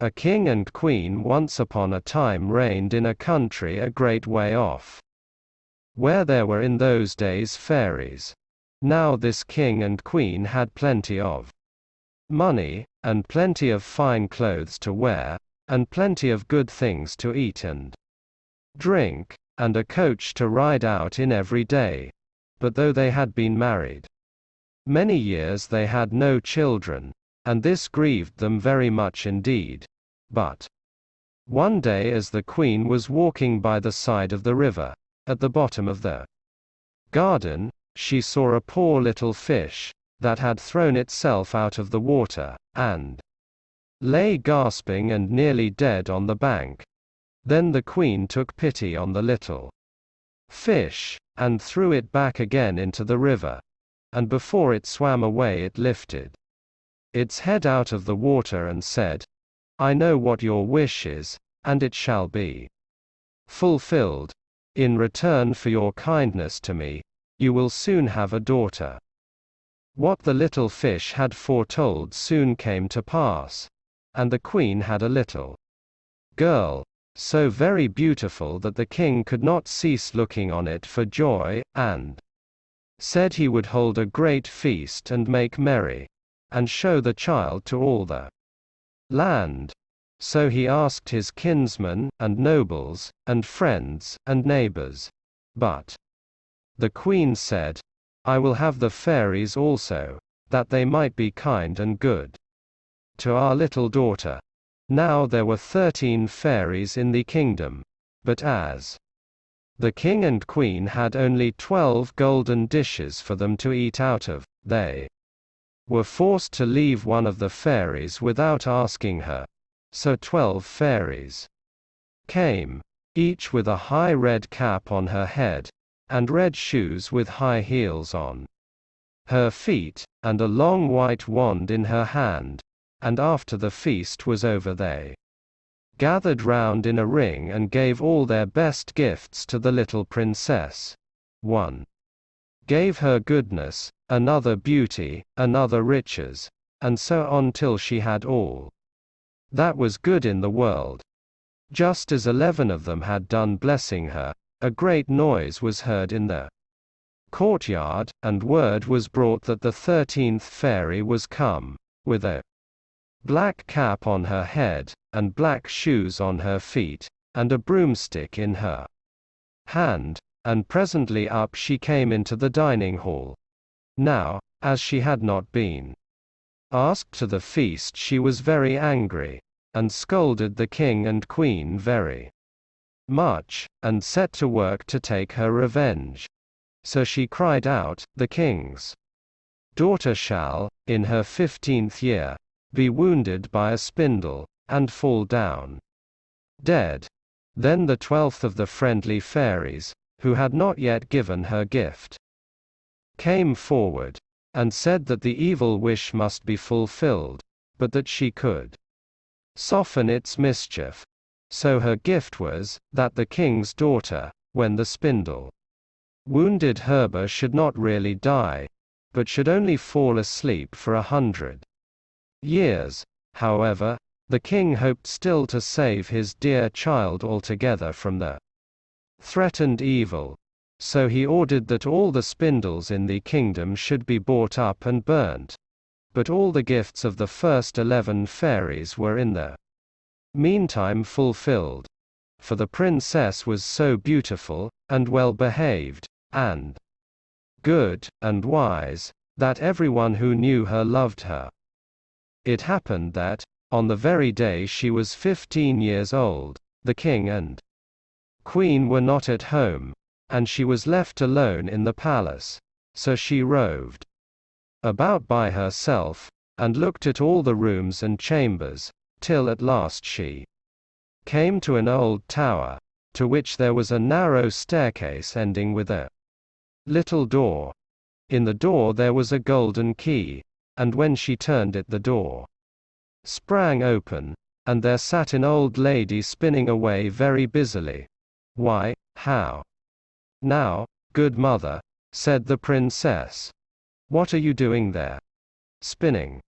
A king and queen once upon a time reigned in a country a great way off, where there were in those days fairies. Now this king and queen had plenty of money, and plenty of fine clothes to wear, and plenty of good things to eat and drink, and a coach to ride out in every day. But though they had been married many years, they had no children, and this grieved them very much indeed. But one day, as the queen was walking by the side of the river, at the bottom of the garden, she saw a poor little fish, that had thrown itself out of the water, and lay gasping and nearly dead on the bank. Then the queen took pity on the little fish, and threw it back again into the river, and before it swam away it lifted its head out of the water and said, "I know what your wish is, and it shall be fulfilled. In return for your kindness to me, you will soon have a daughter." What the little fish had foretold soon came to pass, and the queen had a little girl, so very beautiful that the king could not cease looking on it for joy, and said he would hold a great feast and make merry, and show the child to all the land. So he asked his kinsmen, and nobles, and friends, and neighbors. But the queen said, "I will have the fairies also, that they might be kind and good to our little daughter." Now there were 13 fairies in the kingdom, but as the king and queen had only 12 golden dishes for them to eat out of, they were forced to leave one of the fairies without asking her. So 12 fairies came, each with a high red cap on her head, and red shoes with high heels on her feet, and a long white wand in her hand. And after the feast was over, they gathered round in a ring and gave all their best gifts to the little princess. One gave her goodness, another beauty, another riches, and so on till she had all that was good in the world. Just as 11 of them had done blessing her, a great noise was heard in the courtyard, and word was brought that the 13th fairy was come, with a black cap on her head, and black shoes on her feet, and a broomstick in her hand, and presently up she came into the dining hall. Now, as she had not been asked to the feast, she was very angry, and scolded the king and queen very much, and set to work to take her revenge. So she cried out, "The king's daughter shall, in her 15th year, be wounded by a spindle, and fall down dead." Then the 12th of the friendly fairies, who had not yet given her gift, came forward, and said that the evil wish must be fulfilled, but that she could soften its mischief. So her gift was, that the king's daughter, when the spindle wounded Herba, should not really die, but should only fall asleep for 100 years. However, the king hoped still to save his dear child altogether from the threatened evil. So he ordered that all the spindles in the kingdom should be bought up and burnt. But all the gifts of the first 11 fairies were in the meantime fulfilled. For the princess was so beautiful, and well behaved, and good, and wise, that everyone who knew her loved her. It happened that, on the very day she was 15 years old, the king and queen were not at home, and she was left alone in the palace. So she roved about by herself, and looked at all the rooms and chambers, till at last she came to an old tower, to which there was a narrow staircase ending with a little door. In the door there was a golden key, and when she turned it the door sprang open, and there sat an old lady spinning away very busily. "Why, how now, good mother," said the princess. "What are you doing there?" "Spinning,"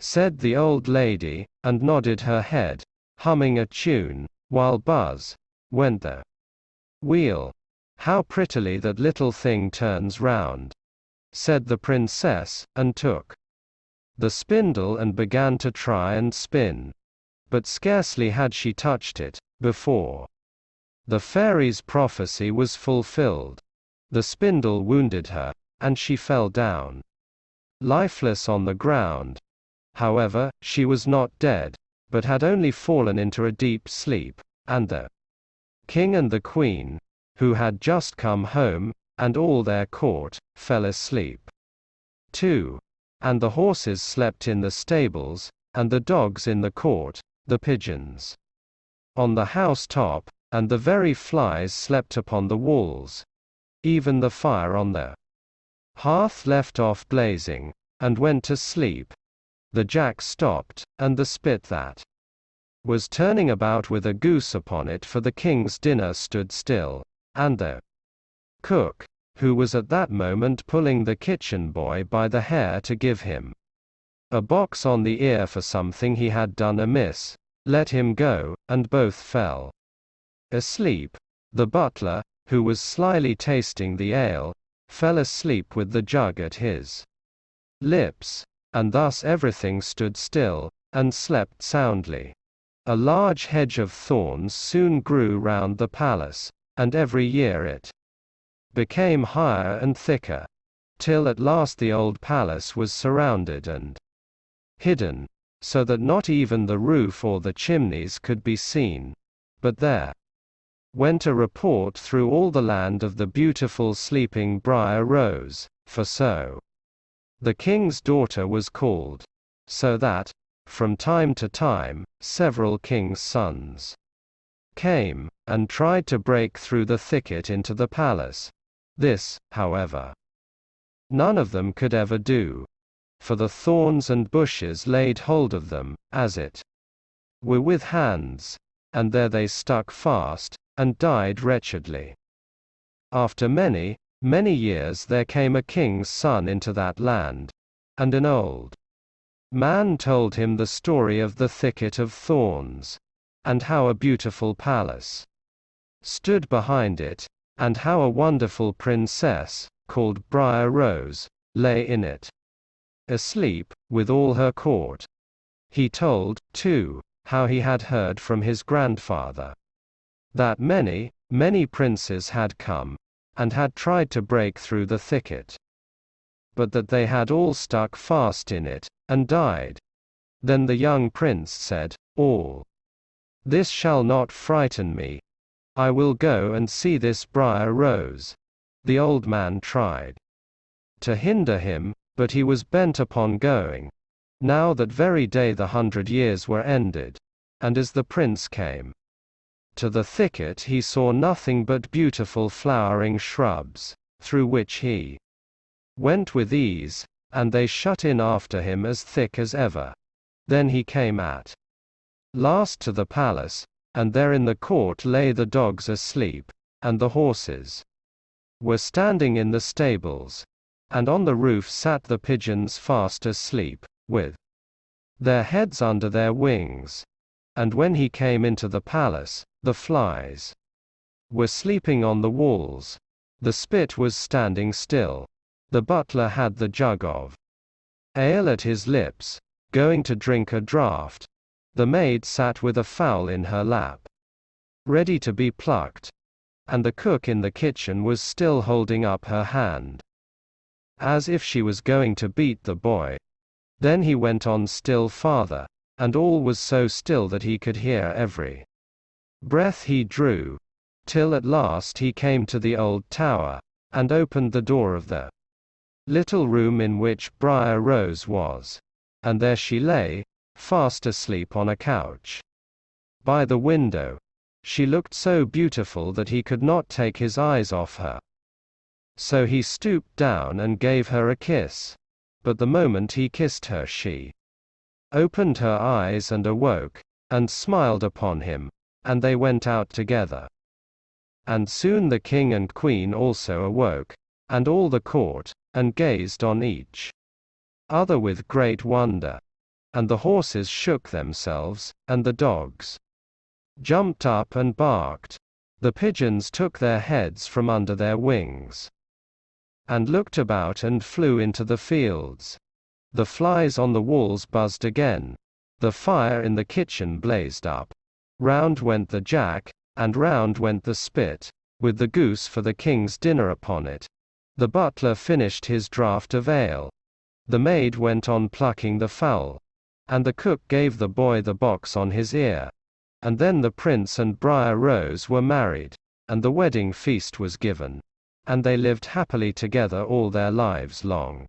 said the old lady, and nodded her head, humming a tune, while Buzz went the wheel. "How prettily that little thing turns round," said the princess, and took the spindle and began to try and spin. But scarcely had she touched it, before the fairy's prophecy was fulfilled. The spindle wounded her, and she fell down lifeless on the ground. However, she was not dead, but had only fallen into a deep sleep, and the king and the queen, who had just come home, and all their court, fell asleep too. And the horses slept in the stables, and the dogs in the court, the pigeons on the house top, and the very flies slept upon the walls. Even the fire on the hearth left off blazing, and went to sleep. The jack stopped, and the spit that was turning about with a goose upon it for the king's dinner stood still, and the cook, who was at that moment pulling the kitchen boy by the hair to give him a box on the ear for something he had done amiss, let him go, and both fell asleep. The butler, who was slyly tasting the ale, fell asleep with the jug at his lips, and thus everything stood still, and slept soundly. A large hedge of thorns soon grew round the palace, and every year it became higher and thicker, till at last the old palace was surrounded and hidden, so that not even the roof or the chimneys could be seen. But there went a report through all the land of the beautiful sleeping Briar Rose, for so the king's daughter was called, so that, from time to time, several kings' sons came, and tried to break through the thicket into the palace. This, however, none of them could ever do, for the thorns and bushes laid hold of them, as it were with hands, and there they stuck fast, and died wretchedly. After many, many years there came a king's son into that land, and an old man told him the story of the thicket of thorns, and how a beautiful palace stood behind it, and how a wonderful princess, called Briar Rose, lay in it, asleep, with all her court. He told, too, how he had heard from his grandfather that many, many princes had come, and had tried to break through the thicket, but that they had all stuck fast in it, and died. Then the young prince said, "All this shall not frighten me. I will go and see this Briar Rose." The old man tried to hinder him, but he was bent upon going. Now that very day the 100 years were ended, and as the prince came to the thicket he saw nothing but beautiful flowering shrubs, through which he went with ease, and they shut in after him as thick as ever. Then he came at last to the palace, and there in the court lay the dogs asleep, and the horses were standing in the stables, and on the roof sat the pigeons fast asleep, with their heads under their wings. And when he came into the palace, the flies were sleeping on the walls. The spit was standing still. The butler had the jug of ale at his lips, going to drink a draught. The maid sat with a fowl in her lap, ready to be plucked. And the cook in the kitchen was still holding up her hand, as if she was going to beat the boy. Then he went on still farther, and all was so still that he could hear every breath he drew, till at last he came to the old tower, and opened the door of the little room in which Briar Rose was. And there she lay, fast asleep on a couch by the window. She looked so beautiful that he could not take his eyes off her. So he stooped down and gave her a kiss. But the moment he kissed her she opened her eyes and awoke, and smiled upon him, and they went out together. And soon the king and queen also awoke, and all the court, and gazed on each other with great wonder. and the horses shook themselves, and the dogs jumped up and barked. The pigeons took their heads from under their wings, and looked about and flew into the fields. The flies on the walls buzzed again. The fire in the kitchen blazed up. Round went the jack, and round went the spit, with the goose for the king's dinner upon it. The butler finished his draught of ale. The maid went on plucking the fowl, and the cook gave the boy the box on his ear. And then the prince and Briar Rose were married, and the wedding feast was given, and they lived happily together all their lives long.